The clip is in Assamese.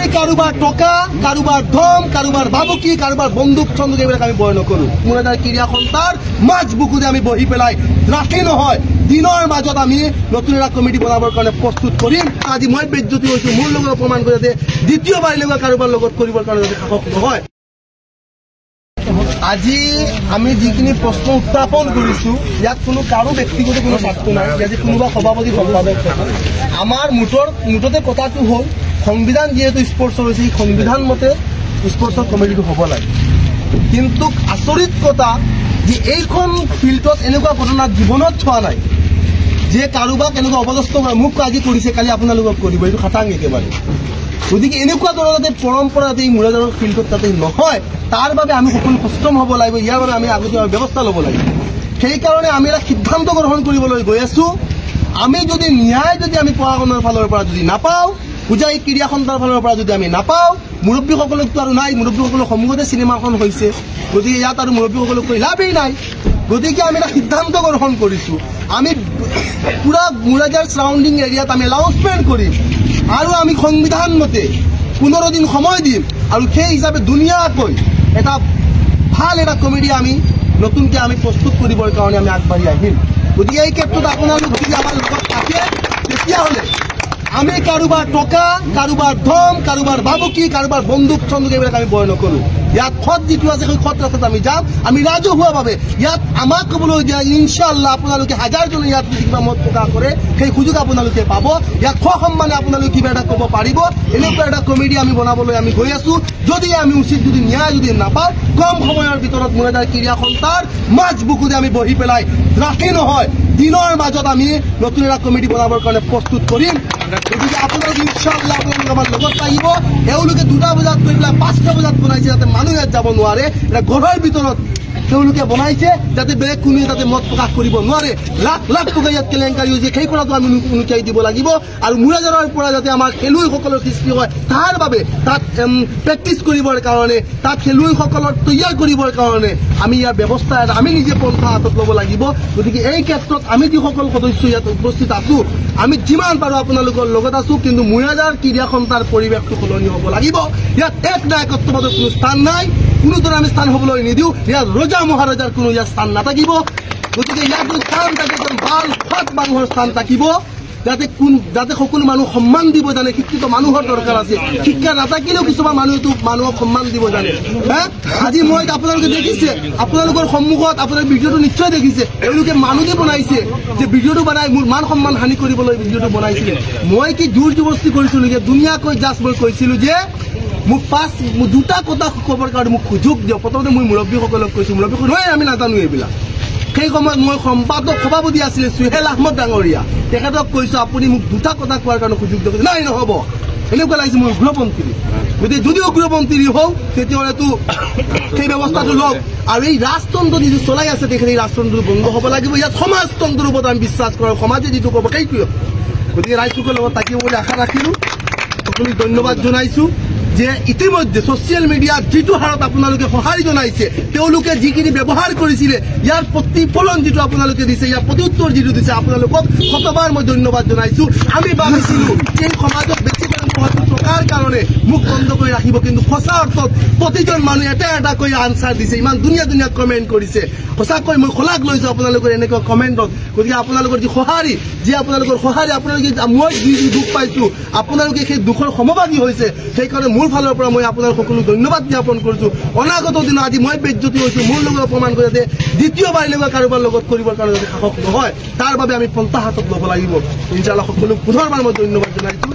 আমি কাৰোবাৰ টকা, কাৰোবাৰ ধম, কাৰোবাৰ বাবুকি, কাৰোবাৰ বন্দুক ছন্দুক এইবিলাক আমি বয় নকৰো। মোৰ এটা ক্ৰীড়া সন্থাৰ মাজ বুকুতে আমি বহি পেলাই ৰাতি নহয় দিনৰ মাজত আমি নতুন এটা কমিটি বনাবৰ কাৰণে প্ৰস্তুত কৰিম। আজি মই বেজ্জতি হৈছোঁ, মোৰ লগত অপমান কৰি যাতে দ্বিতীয়বাৰ এনেকুৱা কাৰোবাৰ লগত কৰিবৰ কাৰণে যাতে সাহস নহয়। আজি আমি যিখিনি প্ৰশ্ন উত্থাপন কৰিছোঁ ইয়াত কোনো কাৰো ব্যক্তিগত কোনো স্বাৰ্থ নাই। আজি কোনোবা সভাপতি সম্পাদক আমাৰ মুঠতে কথাটো হ'ল সংবিধান যিহেতু স্পৰ্টছৰ হৈছে এই সংবিধান মতে স্পৰ্টছৰ কমিটিটো হ'ব লাগে। কিন্তু আচৰিত কথা যে এইখন ফিল্ডত এনেকুৱা ঘটনা জীৱনত হোৱা নাই যে কাৰোবাক এনেকুৱা অপদস্থ কৰে, মোক আজি কৰিছে কালি আপোনালোকক কৰিব, এইটো খাটাং একেবাৰে। গতিকে এনেকুৱা ধৰণৰ যাতে পৰম্পৰা যাতে এই মুৰাদাৰৰ ফিল্ডত যাতে নহয় তাৰ বাবে আমি সকলো সচেতন হ'ব লাগিব। ইয়াৰ বাবে আমি আগতীয়া ব্যৱস্থা ল'ব লাগিব। সেইকাৰণে আমি এটা সিদ্ধান্ত গ্ৰহণ কৰিবলৈ গৈ আছোঁ। আমি যদি ন্যায় যদি আমি প্ৰশাসনৰ ফালৰ পৰা যদি নাপাওঁ, পূজাৰী ক্ৰীড়া সন্থাৰ ফালৰ পৰা যদি আমি নাপাওঁ, মুৰব্বীসকলকতো আৰু নাই, মুৰব্বীসকলৰ সন্মুখতে চিনেমাখন হৈছে, গতিকে ইয়াত আৰু মুৰব্বীসকলক কৈ লাভেই নাই। গতিকে আমি এটা সিদ্ধান্ত গ্ৰহণ কৰিছোঁ, আমি পুৰা মুৰাদাৰ চাৰাউণ্ডিং এৰিয়াত আমি এনাউন্সমেণ্ট কৰিম আৰু আমি সংবিধান মতে 15 দিন সময় দিম আৰু সেই হিচাপে ধুনীয়াকৈ এটা ভাল এটা কমিটি আমি নতুনকৈ আমি প্ৰস্তুত কৰিবৰ কাৰণে আমি আগবাঢ়ি আহিম। গতিকে এই ক্ষেত্ৰত আপোনালোক যদি আমাৰ লগত থাকে তেতিয়াহ'লে আমি কাৰোবাৰ টকা, কাৰোবাৰ ধম, কাৰোবাৰ বাবুকি, কাৰোবাৰ বন্দুক ছন্দুক এইবিলাক আমি বয় নকৰোঁ। ইয়াত খত যিটো আছে সেই খত ৰাস্তাত আমি যাম। আমি ৰাজহুৱাভাৱে ইয়াত আমাক ক'বলৈ দিয়া ইনশাআল্লাহ আপোনালোকে হাজাৰজনে ইয়াত কিবা মত প্ৰকাশ কৰে সেই সুযোগ আপোনালোকে পাব। ইয়াত সন্মানে আপোনালোকে কিবা এটা ক'ব পাৰিব। এনেকুৱা এটা কমিটি আমি বনাবলৈ আমি গৈ আছোঁ। যদি আমি উচিত যদি ন্যায় যদি নাপাওঁ কম সময়ৰ ভিতৰত মুৰাদাৰ ক্ৰীড়া সন্থাৰ মাজ বুকুতে আমি বহি পেলাই ৰাতি নহয় দিনৰ মাজত আমি নতুন এটা কমিটি বনাবৰ কাৰণে প্ৰস্তুত কৰিম। গতিকে আপোনালোকে ইনশাআল্লাহ আপোনালোকে আমাৰ লগত আহিব। এওঁলোকে 2টা বজাত গৈ পেলাই 5টা বজাত বনাইছে যাতে মানুহ ইয়াত যাব নোৱাৰে। এটা ঘৰৰ ভিতৰত তেওঁলোকে বনাইছে যাতে বেলেগ কোনোৱে যাতে মত প্ৰকাশ কৰিব নোৱাৰে। লাখ লাখ টকা ইয়াত কেলেংকাৰী হৈছে, সেই কথাটো আমি উনুকিয়াই দিব লাগিব। আৰু মুৰাদাৰৰ পৰা যাতে আমাৰ খেলুৱৈসকলৰ সৃষ্টি হয় তাৰ বাবে তাত প্ৰেক্টিচ কৰিবৰ কাৰণে, তাত খেলুৱৈসকলৰ তৈয়াৰ কৰিবৰ কাৰণে আমি ইয়াৰ ব্যৱস্থা এটা আমি নিজে পন্থা হাতত ল'ব লাগিব। গতিকে এই ক্ষেত্ৰত আমি যিসকল সদস্য ইয়াত উপস্থিত আছোঁ আমি যিমান পাৰোঁ আপোনালোকৰ লগত আছোঁ। কিন্তু মুৰাদাৰ ক্ৰীড়া সন্থাৰ পৰিৱেশটো সলনি হ'ব লাগিব। ইয়াত এক নায়কত্ববাদৰ কোনো স্থান নাই, কোনো ধৰণে আমি স্থান হ'বলৈ নিদিওঁ। ইয়াত ৰজা মহাৰাজাৰ কোনো ইয়াত স্থান নাথাকিব। গতিকে ইয়াত স্থান থাকে এজন ভাল সৎ মানুহৰ স্থান থাকিব, যাতে সকলো মানুহ সন্মান দিব জানে। শিক্ষিত মানুহৰ দৰকাৰ আছে, শিক্ষা নাথাকিলেও কিছুমান মানুহেতো মানুহক সন্মান দিব জানে। আজি মই আপোনালোকে দেখিছে, আপোনালোকৰ সন্মুখত আপোনাৰ ভিডিঅ'টো নিশ্চয় দেখিছে, এওঁলোকে মানুহ দি বনাইছে যে ভিডিঅ'টো বনাই মোৰ মান সন্মান হানি কৰিবলৈ ভিডিঅ'টো বনাইছিলে। মই কি জোৰ জবৰদস্তি কৰিছিলোঁ নেকি? ধুনীয়াকৈ জাষ্ট মই কৈছিলোঁ যে মোক 2টা কথা ক'বৰ কাৰণে মোক সুযোগ দিয়ক। প্ৰথমতে মই মুৰব্বীসকলক কৈছোঁ, মুৰব্বীসকল নহয় আমি নাজানো এইবিলাক। সেই সময়ত মই সম্পাদক সভাপতি আছিলে চুহেল আহমদ ডাঙৰীয়া, তেখেতক কৈছোঁ আপুনি মোক 2টা কথা কোৱাৰ কাৰণে সুযোগ দিয়ক। নাই নহ'ব, এনেকুৱা লাগিছে মই গৃহমন্ত্ৰী। গতিকে যদিও গৃহমন্ত্ৰী হওঁ তেতিয়াহ'লেতো সেই ব্যৱস্থাটো লওক। আৰু এই ৰাজতন্ত্ৰ যিটো চলাই আছে তেখেতে এই ৰাজতন্ত্ৰটো বন্ধ হ'ব লাগিব। ইয়াত সমাজতন্ত্ৰৰ ওপৰত আমি বিশ্বাস কৰোঁ, সমাজে যিটো ক'ব সেইটোৱে। গতিকে ৰাইজসকলৰ লগত থাকিব বুলি আশা ৰাখিলোঁ। সকলোকে ধন্যবাদ জনাইছোঁ যে ইতিমধ্যে ছ'চিয়েল মিডিয়াত যিটো হাৰত আপোনালোকে সঁহাৰি জনাইছে, তেওঁলোকে যিখিনি ব্যৱহাৰ কৰিছিলে ইয়াৰ প্ৰতিফলন যিটো আপোনালোকে দিছে, ইয়াৰ প্ৰত্যুত্তৰ যিটো দিছে, আপোনালোকক শতবাৰ মই ধন্যবাদ জনাইছোঁ। আমি ভাবিছিলোঁ যে এই সমাজত বেছি টকাৰ কাৰণে মুখ বন্ধ কৰি ৰাখিব, কিন্তু সঁচা অৰ্থত প্ৰতিজন মানুহে এটা এটাকৈ আনচাৰ দিছে, ইমান ধুনীয়া ধুনীয়া কমেণ্ট কৰিছে। সঁচাকৈ মই শলাগ লৈছোঁ আপোনালোকৰ এনেকুৱা কমেণ্টত। গতিকে আপোনালোকৰ যি সঁহাৰি, আপোনালোকে মই যি দুখ পাইছোঁ আপোনালোকে সেই দুখৰ সমভাগী হৈছে। সেইকাৰণে মোৰ ফালৰ পৰা মই আপোনালোক সকলো ধন্যবাদ জ্ঞাপন কৰিছোঁ। অনাগত দিনত আজি মই বেজ্জতি হৈছোঁ, মোৰ লগত অপমান কৰি যাতে দ্বিতীয়বাৰ এনেকুৱা কাৰোবাৰ লগত কৰিবৰ কাৰণে যাতে সাহস নহয় তাৰ বাবে আমি পন্থা হাতত ল'ব লাগিব। ইনশাআল্লাহ সকলোক পুনৰবাৰ মই ধন্যবাদ জনাইছোঁ।